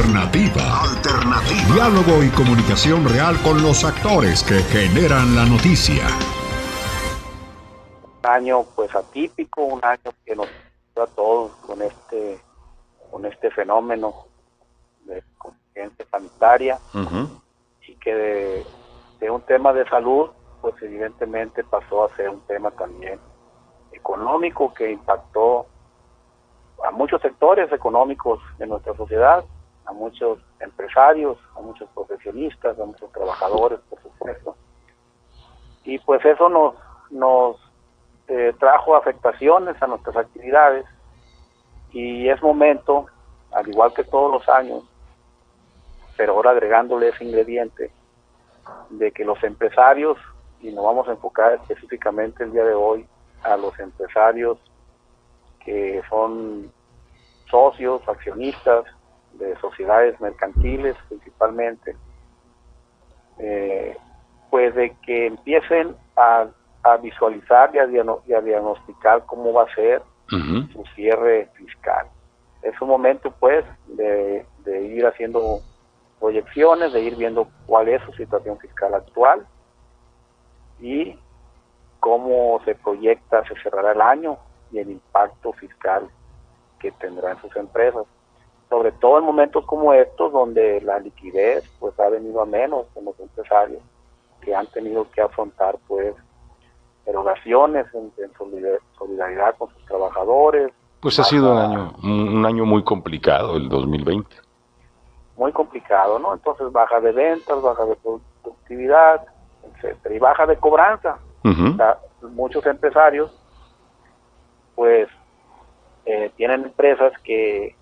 Alternativa. Diálogo y comunicación real con los actores que generan la noticia. Un año pues atípico, un año que nos dio a todos con este fenómeno de contingencia sanitaria. Y que de un tema de salud pues evidentemente pasó a ser un tema también económico que impactó a muchos sectores económicos de nuestra sociedad, a muchos empresarios, a muchos profesionistas, a muchos trabajadores, por supuesto. Y pues eso nos trajo afectaciones a nuestras actividades, y es momento, al igual que todos los años, pero ahora agregándole ese ingrediente, de que los empresarios, y nos vamos a enfocar específicamente el día de hoy a los empresarios que son socios, accionistas de sociedades mercantiles principalmente, pues de que empiecen a visualizar y a diagnosticar cómo va a ser su cierre fiscal. Es un momento pues de ir haciendo proyecciones, de ir viendo cuál es su situación fiscal actual y cómo se proyecta, se cerrará el año y el impacto fiscal que tendrá en sus empresas. Sobre todo en momentos como estos, donde la liquidez pues ha venido a menos en los empresarios, que han tenido que afrontar pues erogaciones en solidaridad con sus trabajadores. Pues ha sido un año muy complicado el 2020. Muy complicado, ¿no? Entonces baja de ventas, baja de productividad, etcétera, y baja de cobranza. O sea, muchos empresarios pues tienen empresas que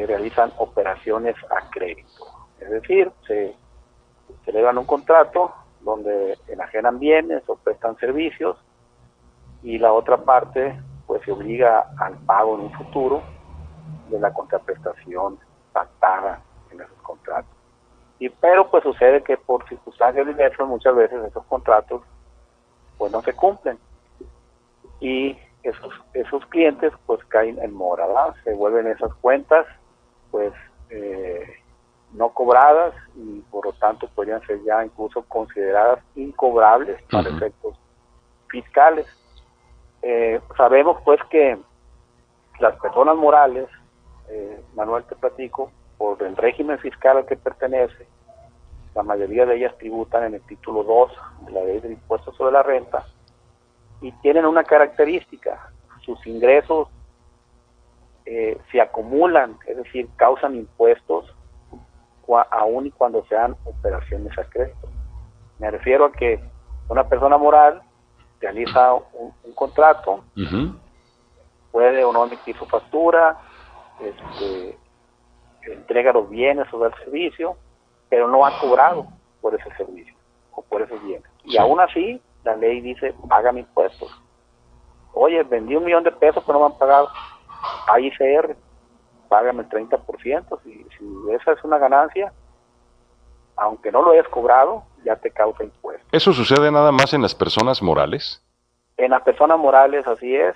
realizan operaciones a crédito, es decir, se le dan un contrato donde enajenan bienes o prestan servicios, y la otra parte pues se obliga al pago en un futuro de la contraprestación pactada en esos contratos. Pero pues sucede que por circunstancias diversas muchas veces esos contratos pues no se cumplen, y esos clientes pues caen en mora, ¿verdad? Se vuelven esas cuentas pues no cobradas, y por lo tanto podrían ser ya incluso consideradas incobrables para efectos fiscales. Sabemos pues que las personas morales, Manuel, te platico, por el régimen fiscal al que pertenece, la mayoría de ellas tributan en el título 2 de la ley del impuesto sobre la renta, y tienen una característica: sus ingresos se acumulan, es decir, causan impuestos aún y cuando sean operaciones a crédito. Me refiero a que una persona moral realiza un contrato, puede o no emitir su factura, entrega los bienes o da el servicio, pero no ha cobrado por ese servicio o por esos bienes. Y aún así, la ley dice, pagan impuestos. Oye, vendí $1,000,000 pero no me han pagado. Hay ICR, págame el 30%. Si esa es una ganancia, aunque no lo hayas cobrado, ya te causa impuestos. ¿Eso sucede nada más en las personas morales? En las personas morales, así es,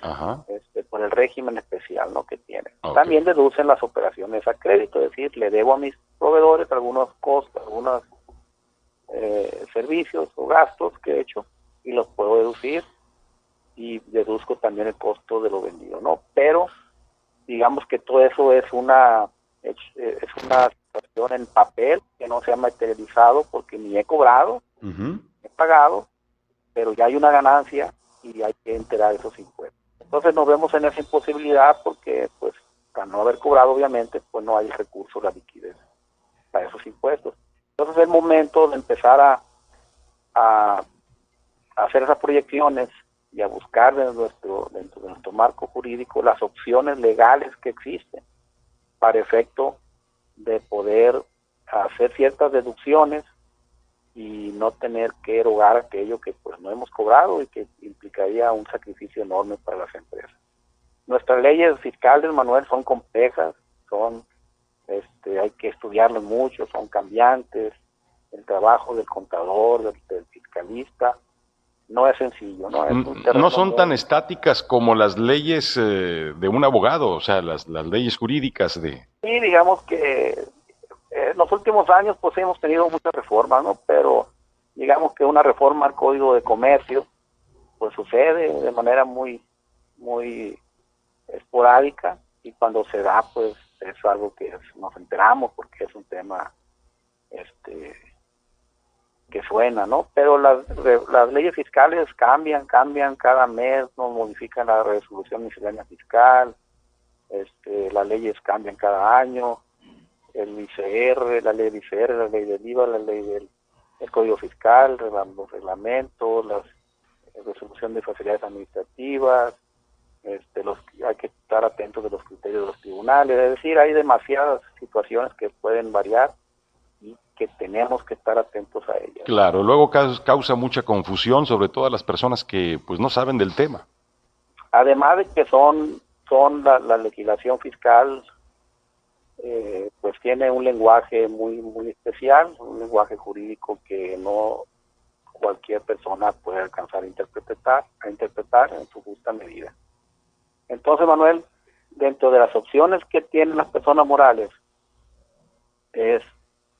por el régimen especial, ¿no?, que tienen. Okay. También deducen las operaciones a crédito, es decir, le debo a mis proveedores algunos costos, algunos servicios o gastos que he hecho, y los puedo deducir, y deduzco también el costo de lo vendido, ¿no? Pero digamos que todo eso es una situación en papel que no se ha materializado, porque ni he cobrado, he pagado, pero ya hay una ganancia y hay que enterar esos impuestos. Entonces nos vemos en esa imposibilidad, porque pues al no haber cobrado, obviamente, pues no hay el recurso, la liquidez para esos impuestos. Entonces es el momento de empezar a hacer esas proyecciones y a buscar dentro de nuestro marco jurídico las opciones legales que existen para efecto de poder hacer ciertas deducciones y no tener que erogar aquello que pues no hemos cobrado y que implicaría un sacrificio enorme para las empresas. Nuestras leyes fiscales, Manuel, son complejas, hay que estudiarlas mucho, son cambiantes. El trabajo del contador, del fiscalista, no es sencillo, ¿no? No son tan estáticas como las leyes de un abogado, o sea, las leyes jurídicas de... Sí, digamos que En los últimos años pues hemos tenido muchas reformas, ¿no? Pero digamos que una reforma al Código de Comercio pues sucede de manera muy esporádica, y cuando se da pues es algo que nos enteramos porque es un tema que suena, ¿no? Pero las leyes fiscales cambian cada mes, nos modifican la resolución miscelánea fiscal, las leyes cambian cada año, el ICR, la ley del ICR, la ley del IVA, la ley del Código Fiscal, los reglamentos, la resolución de facilidades administrativas, hay que estar atentos de los criterios de los tribunales, es decir, hay demasiadas situaciones que pueden variar y que tenemos que estar atentos a ellas. Claro, luego causa mucha confusión, sobre todo a las personas que pues no saben del tema. Además de que la legislación fiscal pues tiene un lenguaje muy especial, un lenguaje jurídico que no cualquier persona puede alcanzar a interpretar en su justa medida. Entonces, Manuel, dentro de las opciones que tienen las personas morales es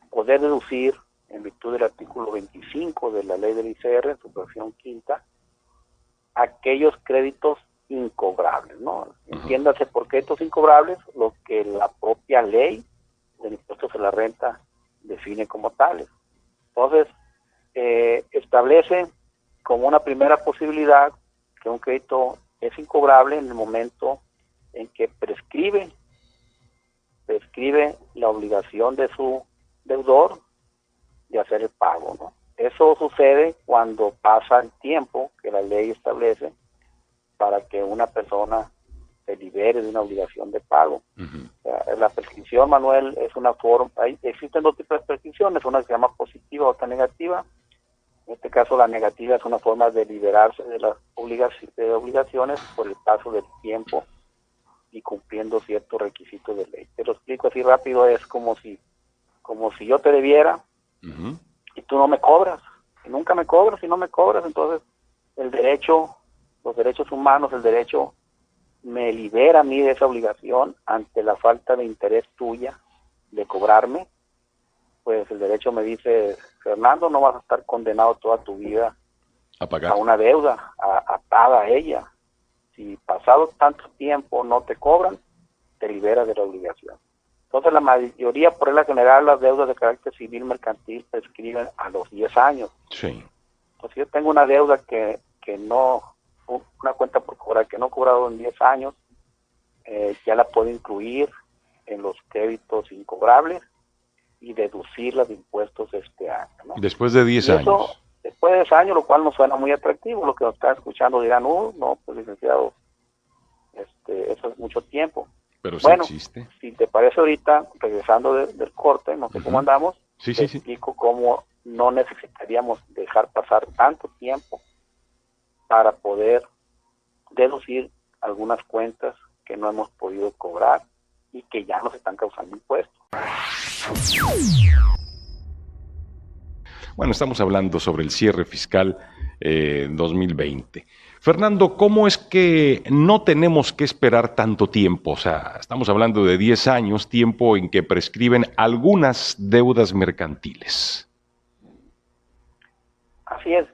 poder deducir, en virtud del artículo 25 de la ley del ICR, en su versión quinta, aquellos créditos incobrables, ¿no? Entiéndase por créditos incobrables lo que la propia ley del impuesto sobre la renta define como tales. Entonces, establece como una primera posibilidad que un crédito es incobrable en el momento en que prescribe la obligación de su deudor de hacer el pago, ¿no? Eso sucede cuando pasa el tiempo que la ley establece para que una persona se libere de una obligación de pago. O sea, la prescripción, Manuel, es una forma, existen dos tipos de prescripciones, una que se llama positiva, otra negativa. En este caso, la negativa es una forma de liberarse de las obligaciones por el paso del tiempo y cumpliendo ciertos requisitos de ley. Te lo explico así rápido, es como si yo te debiera y tú no me cobras, y nunca me cobras, y no me cobras, entonces los derechos humanos, el derecho me libera a mí de esa obligación ante la falta de interés tuya de cobrarme. Pues el derecho me dice, Fernando, no vas a estar condenado toda tu vida a pagar a una deuda, atada a ella. Si pasado tanto tiempo no te cobran, te liberas de la obligación. Entonces la mayoría, por regla general, las deudas de carácter civil mercantil prescriben a los 10 años. Sí. Entonces yo tengo una deuda que no, una cuenta por cobrar que no he cobrado en 10 años, ya la puedo incluir en los créditos incobrables y deducirla de impuestos este año, ¿no? Después de 10 años. Después de 10 años, lo cual no suena muy atractivo. Lo que nos están escuchando dirán, no, pues licenciado, eso es mucho tiempo. Pero sí bueno, existe. Si te parece ahorita, regresando del corte, no sé cómo andamos, te explico cómo no necesitaríamos dejar pasar tanto tiempo para poder deducir algunas cuentas que no hemos podido cobrar y que ya nos están causando impuestos. Bueno, estamos hablando sobre el cierre fiscal 2020. Fernando, ¿cómo es que no tenemos que esperar tanto tiempo? O sea, estamos hablando de 10 años, tiempo en que prescriben algunas deudas mercantiles. Así es.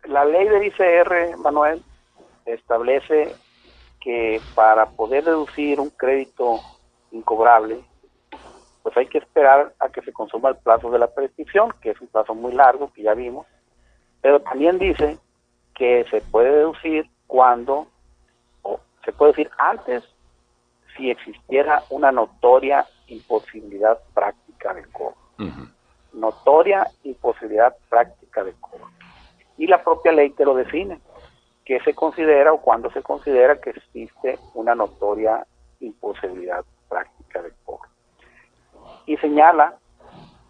La ley del ICR, Manuel, establece que para poder deducir un crédito incobrable, pues hay que esperar a que se consuma el plazo de la prescripción, que es un plazo muy largo, que ya vimos, pero también dice que se puede deducir cuando, o se puede decir antes, si existiera una notoria imposibilidad práctica de cobro. Notoria imposibilidad práctica de cobro. Y la propia ley te lo define, que se considera o cuando se considera que existe una notoria imposibilidad práctica de cobro. Y señala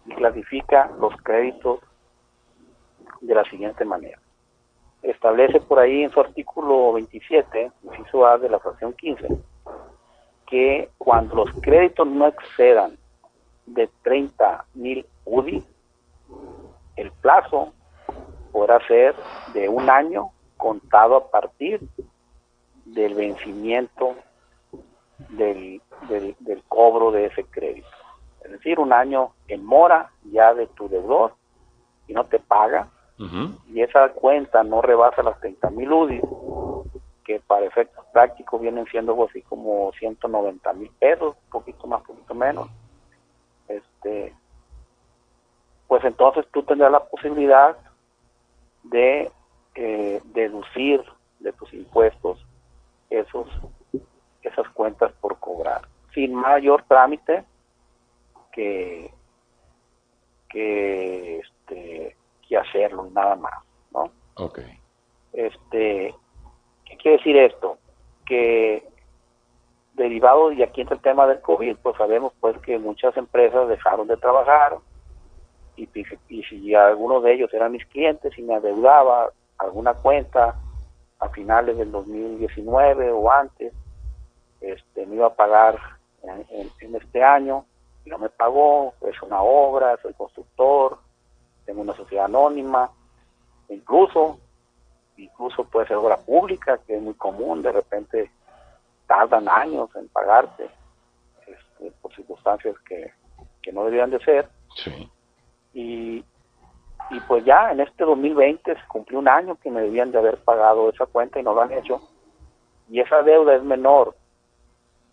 y clasifica los créditos de la siguiente manera. Establece por ahí en su artículo 27, inciso A de la fracción 15, que cuando los créditos no excedan de 30,000 UDI, el plazo podrá ser de 1 año contado a partir del vencimiento del cobro de ese crédito. Es decir, un año en mora ya de tu deudor y no te paga, y esa cuenta no rebasa las 30,000 UDIs, que para efectos prácticos vienen siendo algo así como 190,000 pesos, poquito más, poquito menos, pues entonces tú tendrás la posibilidad de deducir de tus impuestos esas cuentas por cobrar, sin mayor trámite que hacerlo, nada más, ¿no? Okay. ¿Qué quiere decir esto? Que derivado, y aquí entra el tema del COVID, pues sabemos pues que muchas empresas dejaron de trabajar, y si algunos de ellos eran mis clientes y me adeudaba alguna cuenta a finales del 2019 o antes, me iba a pagar en este año y no me pagó, es una obra, soy constructor, tengo una sociedad anónima, incluso puede ser obra pública, que es muy común, de repente tardan años en pagarte por circunstancias que no debían de ser. Sí. Y pues ya en este 2020 se cumplió un año que me debían de haber pagado esa cuenta y no lo han hecho, y esa deuda es menor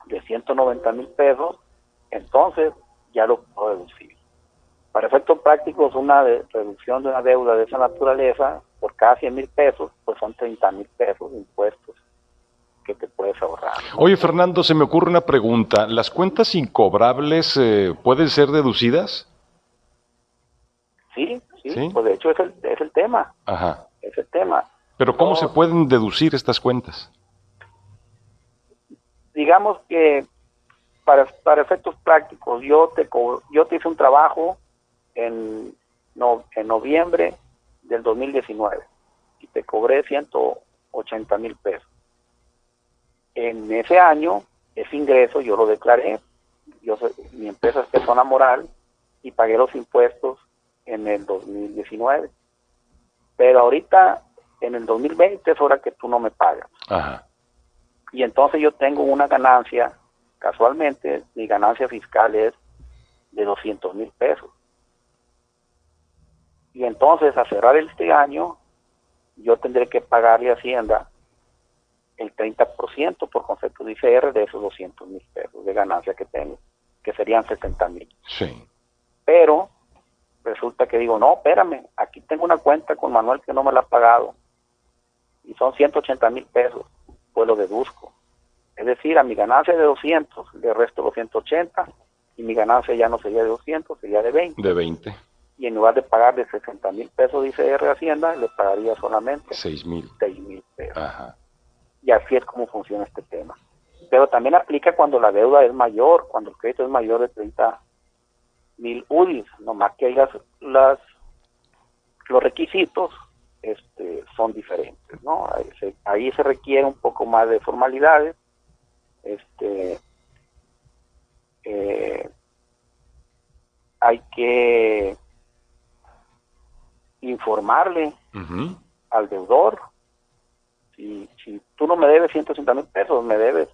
de 190,000 pesos, entonces ya lo puedo deducir. Para efectos prácticos, una reducción de una deuda de esa naturaleza por cada 100,000 pesos, pues son 30,000 pesos de impuestos que te puedes ahorrar, ¿no? Oye, Fernando, se me ocurre una pregunta. ¿Las cuentas incobrables pueden ser deducidas? Sí, ¿Sí? pues de hecho es el tema. Ajá. Es el tema. Pero ¿cómo se pueden deducir estas cuentas? Digamos que para efectos prácticos, yo te hice un trabajo en noviembre del 2019 y te cobré 180,000 pesos. En ese año, ese ingreso yo lo declaré. Mi empresa es persona moral y pagué los impuestos en el 2019. Pero ahorita, en el 2020, es hora que tú no me pagas. Ajá. Y entonces yo tengo una ganancia, casualmente, mi ganancia fiscal es de 200,000 pesos. Y entonces, a cerrar este año, yo tendré que pagarle a Hacienda el 30% por concepto de ICR de esos 200,000 pesos de ganancia que tengo, que serían 70,000. Sí. Pero resulta que digo, no, espérame, aquí tengo una cuenta con Manuel que no me la ha pagado y son 180,000 pesos, pues lo deduzco. Es decir, a mi ganancia de 200, le resto los 180 y mi ganancia ya no sería de 200, sería de 20. De 20. Y en lugar de pagarle 60,000 pesos de ICR a Hacienda, le pagaría solamente 6,000. 6,000 pesos. Ajá. Y así es como funciona este tema. Pero también aplica cuando la deuda es mayor, cuando el crédito es mayor de 30,000 UDIs, nomás que los requisitos son diferentes, ¿no? Ahí se requiere un poco más de formalidades, hay que informarle al deudor. Si tú no me debes 180,000 pesos, me debes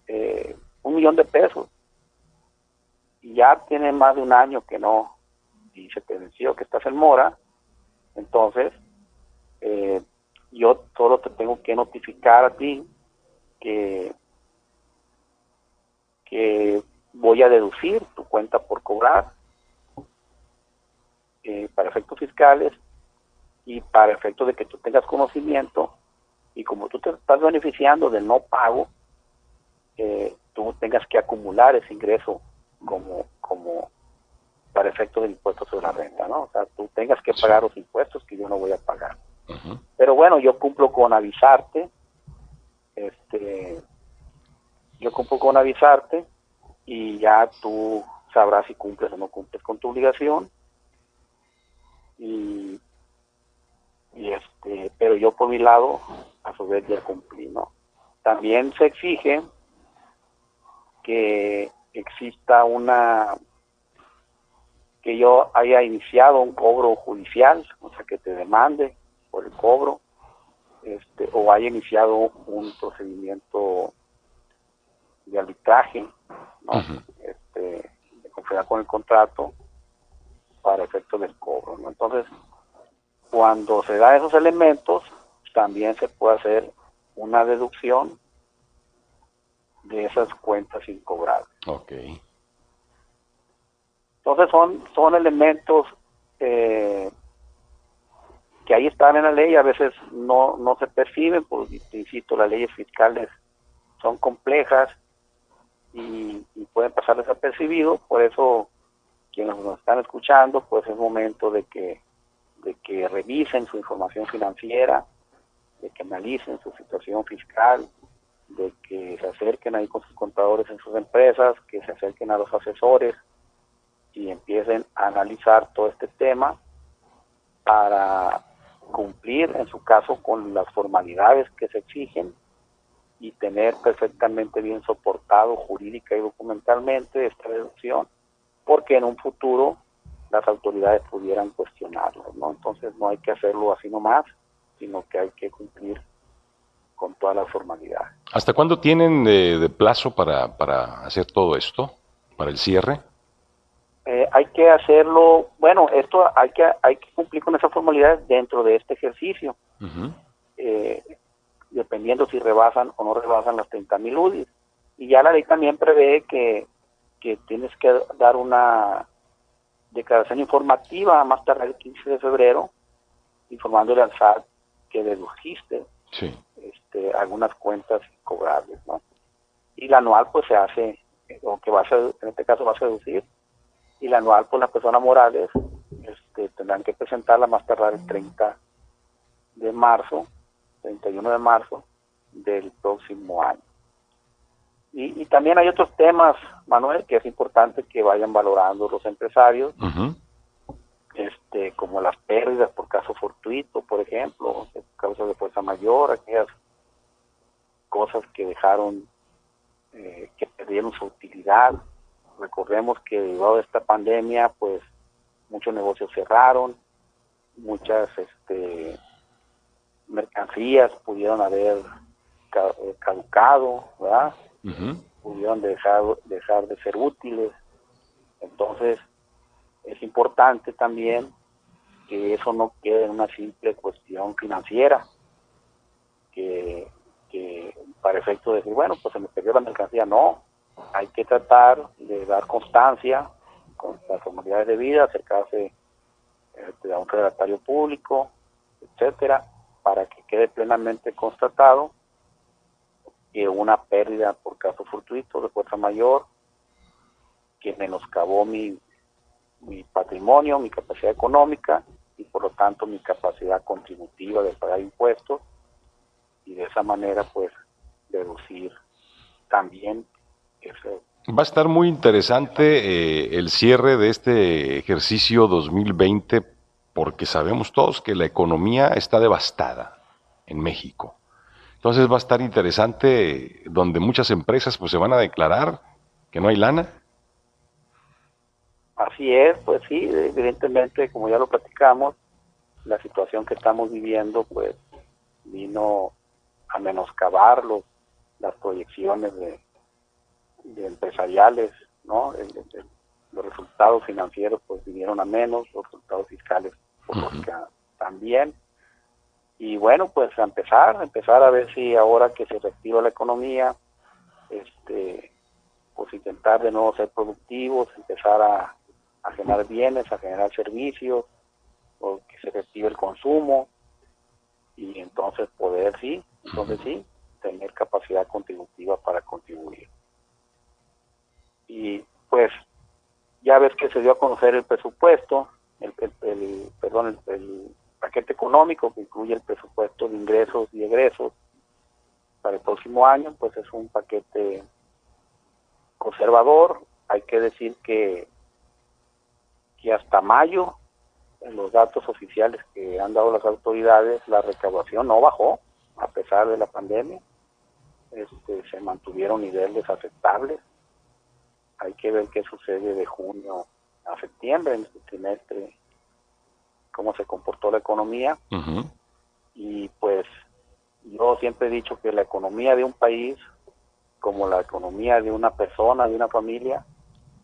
1,000,000 de pesos, y ya tiene más de un año que no, y se te venció que estás en mora, entonces yo solo te tengo que notificar a ti que voy a deducir tu cuenta por cobrar para efectos fiscales y para efectos de que tú tengas conocimiento, y como tú te estás beneficiando del no pago, tú tengas que acumular ese ingreso como para efectos del impuesto sobre la renta, ¿no? O sea, tú tengas que pagar los impuestos que yo no voy a pagar. Pero bueno, yo cumplo con avisarte, y ya tú sabrás si cumples o no cumples con tu obligación, pero yo por mi lado a su vez ya cumplí, ¿no? También se exige que exista que yo haya iniciado un cobro judicial, o sea, que te demande por el cobro, o haya iniciado un procedimiento de arbitraje, ¿no? De se da con el contrato para efectos del cobro, ¿no? Entonces, cuando se dan esos elementos, también se puede hacer una deducción de esas cuentas incobrables. Okay. Entonces son elementos que ahí están en la ley, a veces no se perciben, porque, insisto, las leyes fiscales son complejas y pueden pasar desapercibidos. Por eso quienes nos están escuchando, pues es momento de que revisen su información financiera, de que analicen su situación fiscal, de que se acerquen ahí con sus contadores en sus empresas, que se acerquen a los asesores y empiecen a analizar todo este tema para cumplir, en su caso, con las formalidades que se exigen y tener perfectamente bien soportado jurídica y documentalmente esta deducción, porque en un futuro las autoridades pudieran cuestionarlo, ¿no? Entonces no hay que hacerlo así nomás, sino que hay que cumplir con todas las formalidades. ¿Hasta cuándo tienen de plazo para hacer todo esto, para el cierre? Hay que hacerlo, bueno, esto hay que cumplir con esas formalidades dentro de este ejercicio, dependiendo si rebasan o no rebasan las 30,000 UDIs. Y ya la ley también prevé que tienes que dar una declaración informativa a más tardar el 15 de febrero, informándole al SAT que dedujiste algunas cuentas cobrables, ¿no? Y la anual pues se hace, o que en este caso vas a deducir, y la anual pues las personas morales tendrán que presentarla más tardar el 31 de marzo del próximo año. Y también hay otros temas, Manuel, que es importante que vayan valorando los empresarios, como las pérdidas por caso fortuito, por ejemplo, causas de fuerza mayor, aquellas cosas que dejaron, que perdieron su utilidad. Recordemos que debido a esta pandemia, pues muchos negocios cerraron, muchas mercancías pudieron haber caducado, ¿verdad? Pudieron dejar de ser útiles. Entonces es importante también que eso no quede en una simple cuestión financiera, que para efecto de decir, bueno, pues se me perdió la mercancía. No, hay que tratar de dar constancia con las formalidades de vida, acercarse a un federatario público, etcétera, para que quede plenamente constatado que una pérdida por caso fortuito de fuerza mayor, que menoscabó mi patrimonio, mi capacidad económica y por lo tanto mi capacidad contributiva de pagar impuestos, y de esa manera pues deducir también ese. Va a estar muy interesante el cierre de este ejercicio 2020, porque sabemos todos que la economía está devastada en México. Entonces va a estar interesante donde muchas empresas pues se van a declarar que no hay lana. Así es, pues sí, evidentemente, como ya lo platicamos, la situación que estamos viviendo pues vino a menoscabar las proyecciones de empresariales, ¿no? Los resultados financieros pues vinieron a menos, los resultados fiscales por los que también. Y bueno, pues a empezar a ver si ahora que se reactiva la economía, pues intentar de nuevo ser productivos, empezar a generar bienes, a generar servicios, o que se reactive el consumo, y entonces poder sí, tener capacidad contributiva para contribuir. Y pues ya ves que se dio a conocer el presupuesto, el paquete económico que incluye el presupuesto de ingresos y egresos para el próximo año. Pues es un paquete conservador. Hay que decir que hasta mayo, en los datos oficiales que han dado las autoridades, la recaudación no bajó a pesar de la pandemia. Se mantuvieron niveles aceptables. Hay que ver qué sucede de junio a septiembre, en este trimestre, cómo se comportó la economía. Y pues yo siempre he dicho que la economía de un país, como la economía de una persona, de una familia,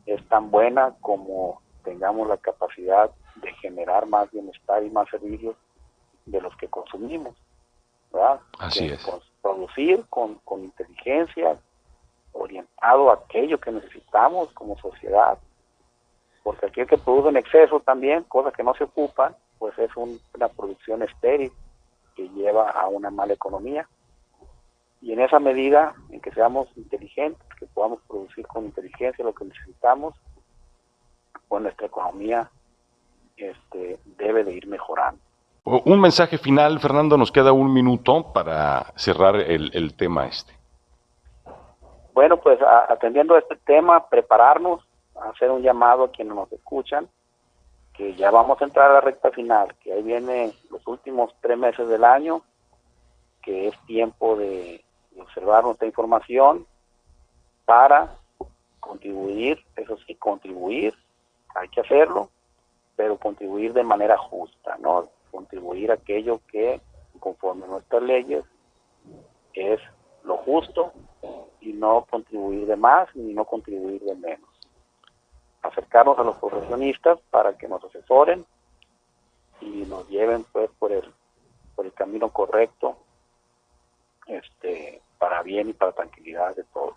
es tan buena como tengamos la capacidad de generar más bienestar y más servicios de los que consumimos, ¿verdad? Así es. Producir con inteligencia, orientado a aquello que necesitamos como sociedad, porque aquel que produce en exceso también, cosas que no se ocupan, pues es una producción estéril que lleva a una mala economía. Y en esa medida en que seamos inteligentes, que podamos producir con inteligencia lo que necesitamos, pues nuestra economía debe de ir mejorando. Un mensaje final, Fernando, nos queda un minuto para cerrar el tema este. Bueno, pues atendiendo a este tema, prepararnos, hacer un llamado a quienes nos escuchan, que ya vamos a entrar a la recta final, que ahí vienen los últimos 3 meses del año, que es tiempo de observar nuestra información para contribuir, eso sí, contribuir, hay que hacerlo, pero contribuir de manera justa, ¿no? Contribuir aquello que, conforme a nuestras leyes, es lo justo, y no contribuir de más ni no contribuir de menos. Acercarnos a los profesionistas para que nos asesoren y nos lleven pues por el camino correcto, para bien y para tranquilidad de todos.